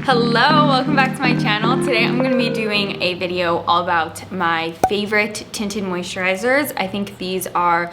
Hello, welcome back to my channel. Today I'm going to be doing a video all about my favorite tinted moisturizers. I think these are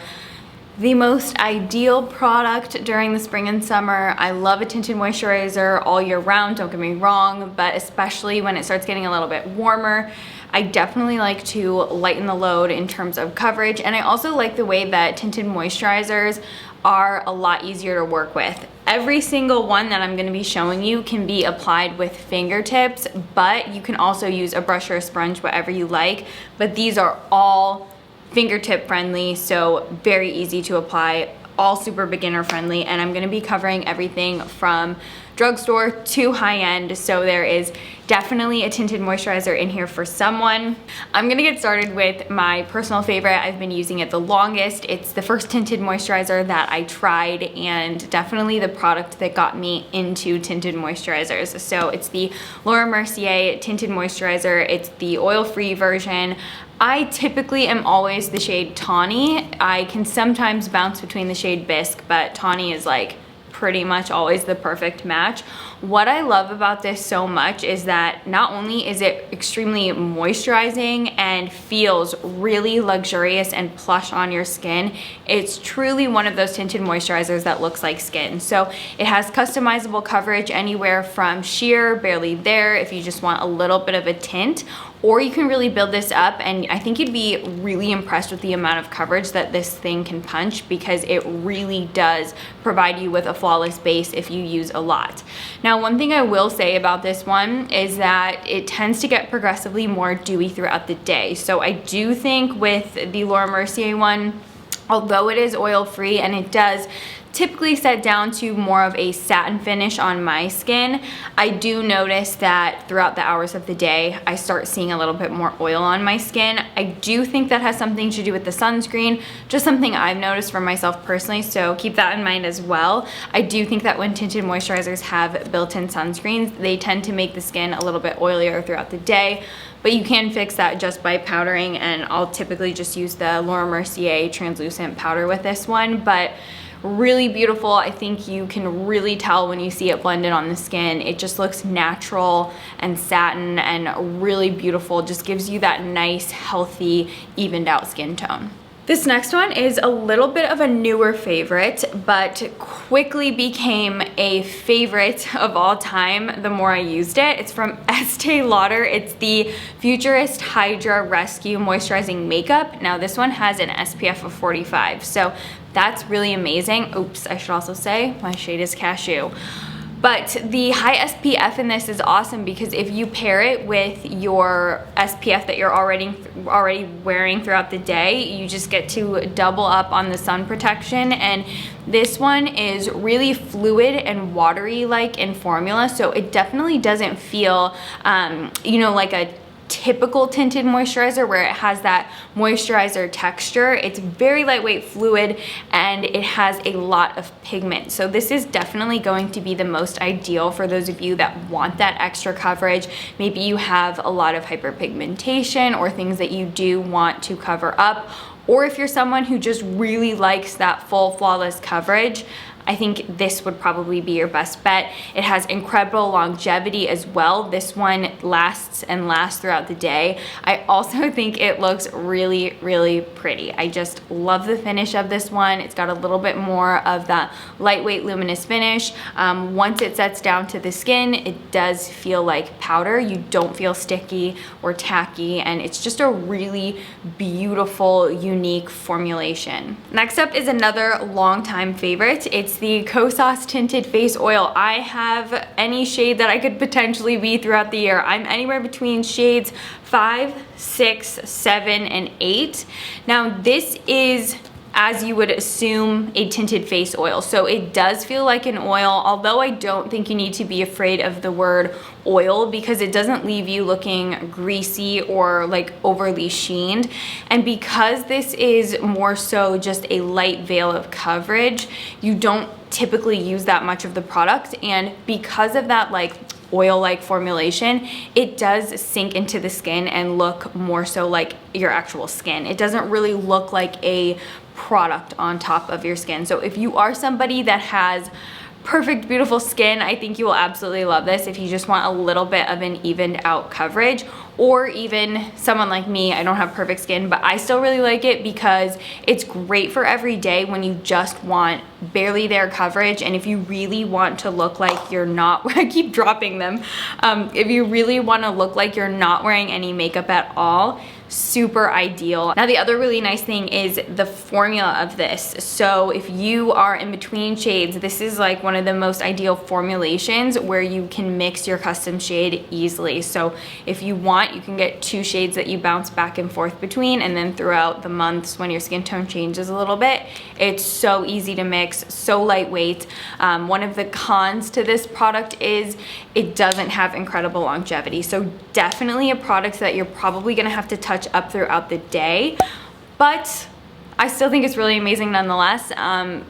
the most ideal product during the spring and summer. I love a tinted moisturizer all year round, don't get me wrong, but especially when it starts getting a little bit warmer. I definitely like to lighten the load in terms of coverage, and I also like the way that tinted moisturizers are a lot easier to work with. Every single one that I'm going to be showing you can be applied with fingertips, but you can also use a brush or a sponge, whatever you like. But these are all fingertip friendly, so very easy to apply, all super beginner friendly, and I'm going to be covering everything from drugstore to high-end, so there is definitely a tinted moisturizer in here for someone. I'm gonna get started with my personal favorite. I've been using it the longest. It's the first tinted moisturizer that I tried, and definitely the product that got me into tinted moisturizers. So it's the Laura Mercier tinted moisturizer. It's the oil-free version. I typically am always the shade Tawny. I can sometimes bounce between the shade Bisque, but Tawny is like pretty much always the perfect match. What I love about this so much is that not only is it extremely moisturizing and feels really luxurious and plush on your skin, it's truly one of those tinted moisturizers that looks like skin. So it has customizable coverage anywhere from sheer, barely there, if you just want a little bit of a tint, or you can really build this up, and I think you'd be really impressed with the amount of coverage that this thing can punch, because it really does provide you with a flawless base if you use a lot. Now, one thing I will say about this one is that it tends to get progressively more dewy throughout the day. So I do think with the Laura Mercier one, although it is oil-free and it does typically set down to more of a satin finish on my skin, I do notice that throughout the hours of the day, I start seeing a little bit more oil on my skin. I do think that has something to do with the sunscreen, just something I've noticed for myself personally, so keep that in mind as well. I do think that when tinted moisturizers have built-in sunscreens, they tend to make the skin a little bit oilier throughout the day, but you can fix that just by powdering, and I'll typically just use the Laura Mercier translucent powder with this one. But really beautiful. I think you can really tell when you see it blended on the skin. It just looks natural and satin and really beautiful. Just gives you that nice, healthy, evened out skin tone. This next one is a little bit of a newer favorite, but quickly became a favorite of all time the more I used it. It's from Estee Lauder. It's the Futurist HYDRA Rescue Moisturizing Makeup. Now this one has an SPF of 45, so that's really amazing. Oops, I should also say my shade is Cashew. But the high SPF in this is awesome, because if you pair it with your SPF that you're already wearing throughout the day, you just get to double up on the sun protection. And this one is really fluid and watery like in formula, so it definitely doesn't feel you know, like a typical tinted moisturizer where it has that moisturizer texture. It's very lightweight, fluid, and it has a lot of pigment. So this is definitely going to be the most ideal for those of you that want that extra coverage. Maybe you have a lot of hyperpigmentation or things that you do want to cover up, or if you're someone who just really likes that full flawless coverage, I think this would probably be your best bet. It has incredible longevity as well. This one lasts and lasts throughout the day. I also think it looks really, really pretty. I just love the finish of this one. It's got a little bit more of that lightweight luminous finish. Once it sets down to the skin, it does feel like powder. You don't feel sticky or tacky, and it's just a really beautiful, unique formulation. Next up is another longtime favorite. It's the KOSAS Tinted Face Oil. I have any shade that I could potentially be throughout the year. I'm anywhere between shades 5, 6, 7, and 8. Now this is, as you would assume, a tinted face oil. So it does feel like an oil, although I don't think you need to be afraid of the word oil, because it doesn't leave you looking greasy or like overly sheened. And because this is more so just a light veil of coverage, you don't typically use that much of the product, and because of that like oil-like formulation, it does sink into the skin and look more so like your actual skin. It doesn't really look like a product on top of your skin. So if you are somebody that has perfect, beautiful skin, I think you will absolutely love this if you just want a little bit of an evened out coverage. Or even someone like me, I don't have perfect skin, but I still really like it because it's great for every day when you just want barely there coverage, and if you really want to look like you're not, I keep dropping them, if you really want to look like you're not wearing any makeup at all, super ideal. Now the other really nice thing is the formula of this. So if you are in between shades, this is like one of the most ideal formulations where you can mix your custom shade easily. So if you want, you can get 2 shades that you bounce back and forth between, and then throughout the months when your skin tone changes a little bit, it's so easy to mix, so lightweight. One of the cons to this product is it doesn't have incredible longevity. So definitely a product that you're probably gonna have to touch up throughout the day, but I still think it's really amazing nonetheless.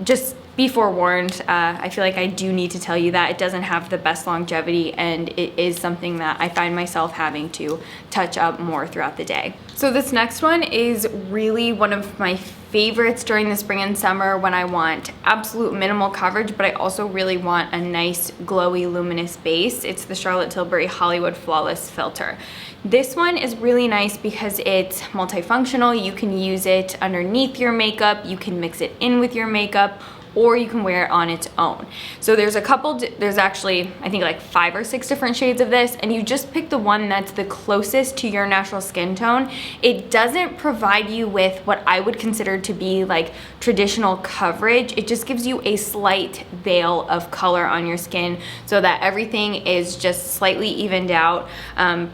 Just be forewarned, I feel like I do need to tell you that it doesn't have the best longevity, and it is something that I find myself having to touch up more throughout the day. So this next one is really one of my favorites during the spring and summer when I want absolute minimal coverage, but I also really want a nice glowy luminous base. It's the Charlotte Tilbury Hollywood Flawless Filter. This one is really nice because it's multifunctional. You can use it underneath your makeup, you can mix it in with your makeup, or you can wear it on its own. So there's a couple, there's actually, I think like 5 or 6 different shades of this, and you just pick the one that's the closest to your natural skin tone. It doesn't provide you with what I would consider to be like traditional coverage. It just gives you a slight veil of color on your skin so that everything is just slightly evened out.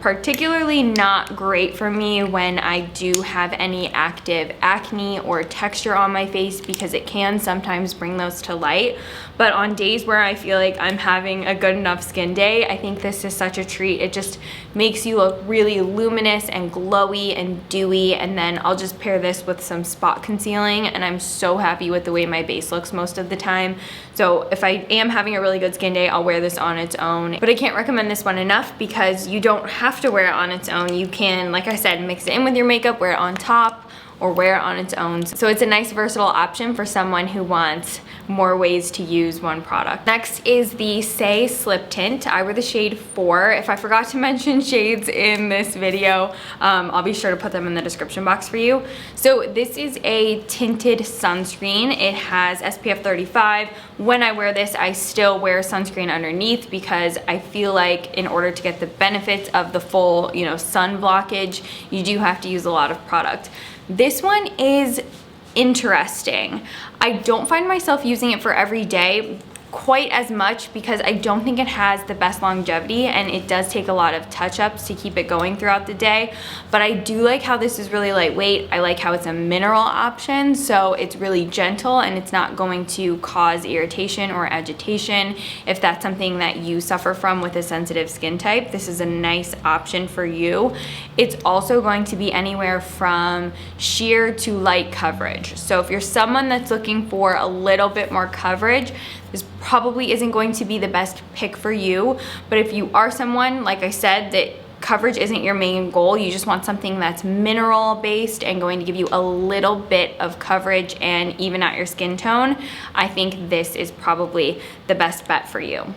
Particularly not great for me when I do have any active acne or texture on my face, because it can sometimes bring those to light. But on days where I feel like I'm having a good enough skin day, I think this is such a treat. It just makes you look really luminous and glowy and dewy, and then I'll just pair this with some spot concealing, and I'm so happy with the way my base looks most of the time. So if I am having a really good skin day, I'll wear this on its own. But I can't recommend this one enough because you don't have to wear it on its own. You can, like I said, mix it in with your makeup, wear it on top, or wear it on its own. So it's a nice versatile option for someone who wants more ways to use one product. Next is the Say Slip Tint. I wear the shade 4. If I forgot to mention shades in this video, I'll be sure to put them in the description box for you. So this is a tinted sunscreen. It has SPF 35. When I wear this, I still wear sunscreen underneath because I feel like in order to get the benefits of the full, sun blockage, you do have to use a lot of product. This one is interesting. I don't find myself using it for every day quite as much because I don't think it has the best longevity, and it does take a lot of touch-ups to keep it going throughout the day. But I do like how this is really lightweight. I like how it's a mineral option, so it's really gentle and it's not going to cause irritation or agitation. If that's something that you suffer from with a sensitive skin type, this is a nice option for you. It's also going to be anywhere from sheer to light coverage. So if you're someone that's looking for a little bit more coverage, this probably isn't going to be the best pick for you. But if you are someone, like I said, that coverage isn't your main goal, you just want something that's mineral based and going to give you a little bit of coverage and even out your skin tone, I think this is probably the best bet for you.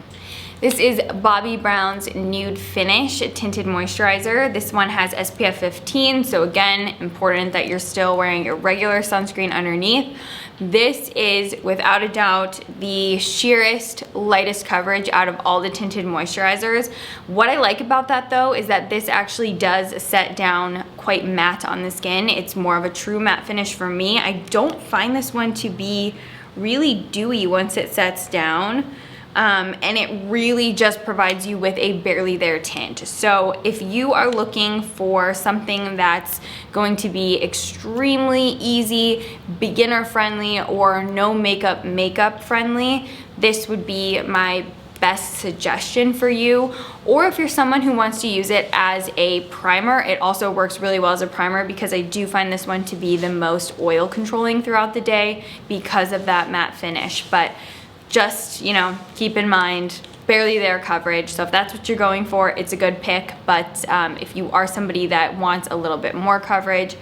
This is Bobbi Brown's Nude Finish Tinted Moisturizer. This one has SPF 15, so again, important that you're still wearing your regular sunscreen underneath. This is, without a doubt, the sheerest, lightest coverage out of all the tinted moisturizers. What I like about that, though, is that this actually does set down quite matte on the skin. It's more of a true matte finish for me. I don't find this one to be really dewy once it sets down. And it really just provides you with a barely there tint. So if you are looking for something that's going to be extremely easy, beginner friendly, or no makeup friendly, this would be my best suggestion for you. Or if you're someone who wants to use it as a primer, it also works really well as a primer because I do find this one to be the most oil controlling throughout the day because of that matte finish. But just, keep in mind, barely there coverage. So if that's what you're going for, it's a good pick. But if you are somebody that wants a little bit more coverage,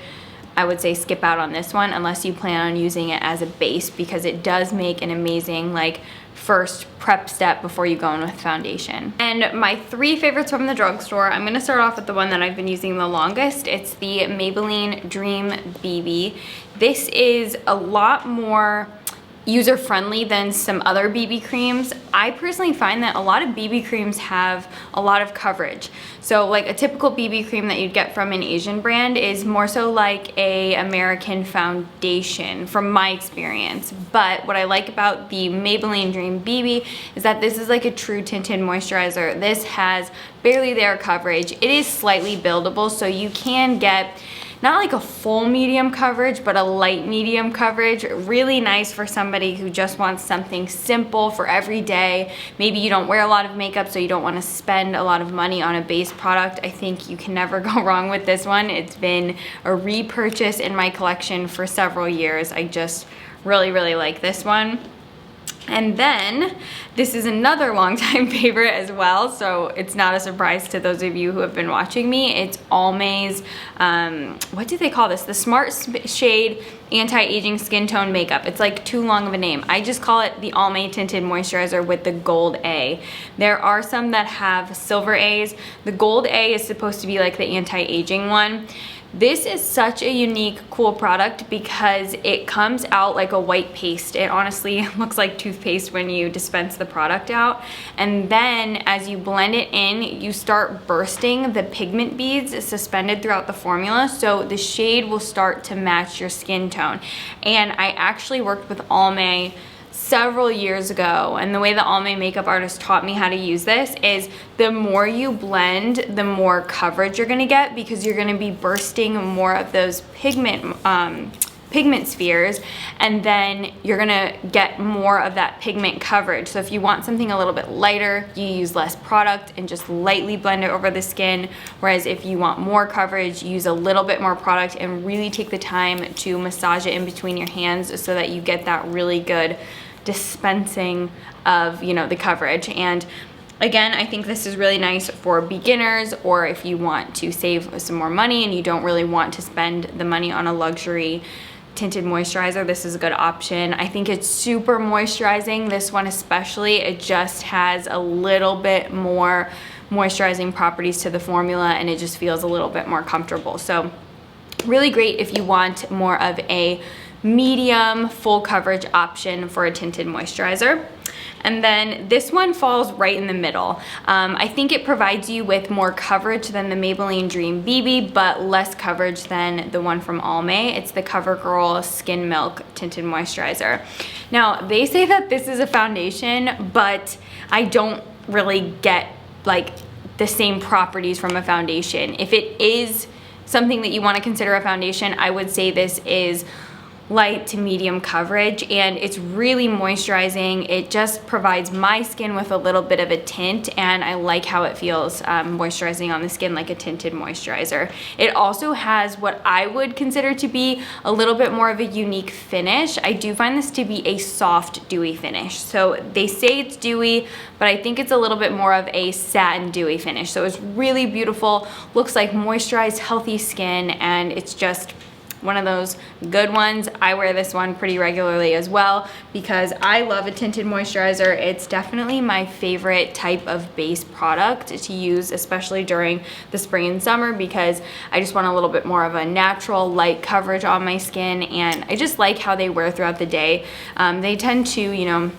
I would say skip out on this one unless you plan on using it as a base, because it does make an amazing like first prep step before you go in with foundation. And my 3 favorites from the drugstore, I'm gonna start off with the one that I've been using the longest. It's the Maybelline Dream BB. This is a lot more user-friendly than some other BB creams. I personally find that a lot of BB creams have a lot of coverage. So like a typical BB cream that you'd get from an Asian brand is more so like a American foundation from my experience. But what I like about the Maybelline Dream BB is that this is like a true tinted moisturizer. This has barely there coverage. It is slightly buildable, so you can get not like a full medium coverage, but a light medium coverage. Really nice for somebody who just wants something simple for every day. Maybe you don't wear a lot of makeup, so you don't want to spend a lot of money on a base product. I think you can never go wrong with this one. It's been a repurchase in my collection for several years. I just really, really like this one. And then this is another longtime favorite as well, so it's not a surprise to those of you who have been watching me. It's Almay's, what do they call this? The Smart Shade Anti-Aging Skin Tone Makeup. It's like too long of a name. I just call it the Almay Tinted Moisturizer with the Gold A. There are some that have silver A's. The Gold A is supposed to be like the anti-aging one. This is such a unique, cool product because it comes out like a white paste. It honestly looks like toothpaste when you dispense the product out. And then as you blend it in, you start bursting the pigment beads suspended throughout the formula, so the shade will start to match your skin tone. And I actually worked with Almay several years ago, and the way the Almay makeup artist taught me how to use this is the more you blend, the more coverage you're gonna get, because you're gonna be bursting more of those pigment spheres, and then you're gonna get more of that pigment coverage. So if you want something a little bit lighter, you use less product and just lightly blend it over the skin, whereas if you want more coverage, you use a little bit more product and really take the time to massage it in between your hands so that you get that really good dispensing of, you know, the coverage. And again, I think this is really nice for beginners, or if you want to save some more money and you don't really want to spend the money on a luxury tinted moisturizer, this is a good option. I think it's super moisturizing, this one especially. It just has a little bit more moisturizing properties to the formula, and it just feels a little bit more comfortable. So really great if you want more of a medium full coverage option for a tinted moisturizer. And then this one falls right in the middle. I think it provides you with more coverage than the Maybelline Dream BB, but less coverage than the one from Almay. It's the CoverGirl Skin Milk Tinted Moisturizer. Now, they say that this is a foundation, but I don't really get like the same properties from a foundation. If it is something that you want to consider a foundation, I would say this is light to medium coverage, and it's really moisturizing. It just provides my skin with a little bit of a tint, and I like how it feels moisturizing on the skin like a tinted moisturizer. It also has what I would consider to be a little bit more of a unique finish. I do find this to be a soft, dewy finish. So they say it's dewy, but I think it's a little bit more of a satin dewy finish. So it's really beautiful, looks like moisturized, healthy skin, and it's just one of those good ones. I wear this one pretty regularly as well because I love a tinted moisturizer. It's definitely my favorite type of base product to use, especially during the spring and summer, because I just want a little bit more of a natural light coverage on my skin, and I just like how they wear throughout the day. They tend to, you know,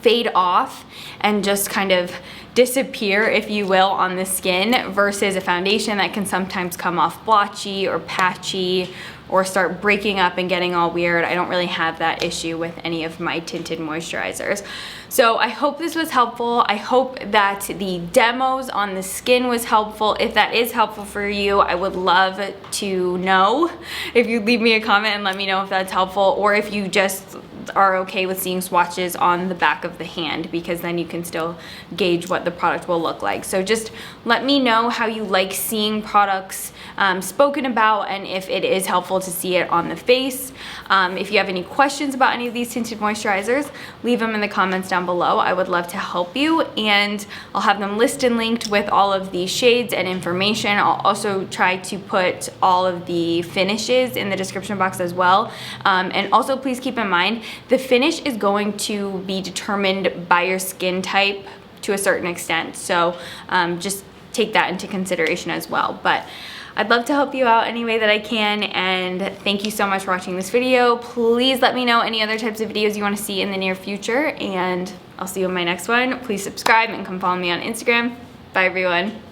fade off and just kind of disappear, if you will, on the skin, versus a foundation that can sometimes come off blotchy or patchy or start breaking up and getting all weird. I don't really have that issue with any of my tinted moisturizers. So I hope this was helpful. I hope that the demos on the skin was helpful. If that is helpful for you, I would love to know if you leave me a comment and let me know if that's helpful, or if you just are okay with seeing swatches on the back of the hand, because then you can still gauge what the product will look like. So just let me know how you like seeing products spoken about, and if it is helpful to see it on the face. If you have any questions about any of these tinted moisturizers, leave them in the comments down below. I would love to help you, and I'll have them listed and linked with all of the shades and information. I'll also try to put all of the finishes in the description box as well. And also please keep in mind, the finish is going to be determined by your skin type to a certain extent. So just take that into consideration as well. But I'd love to help you out any way that I can, and thank you so much for watching this video. Please let me know any other types of videos you want to see in the near future, and I'll see you in my next one. Please subscribe and come follow me on Instagram. Bye everyone.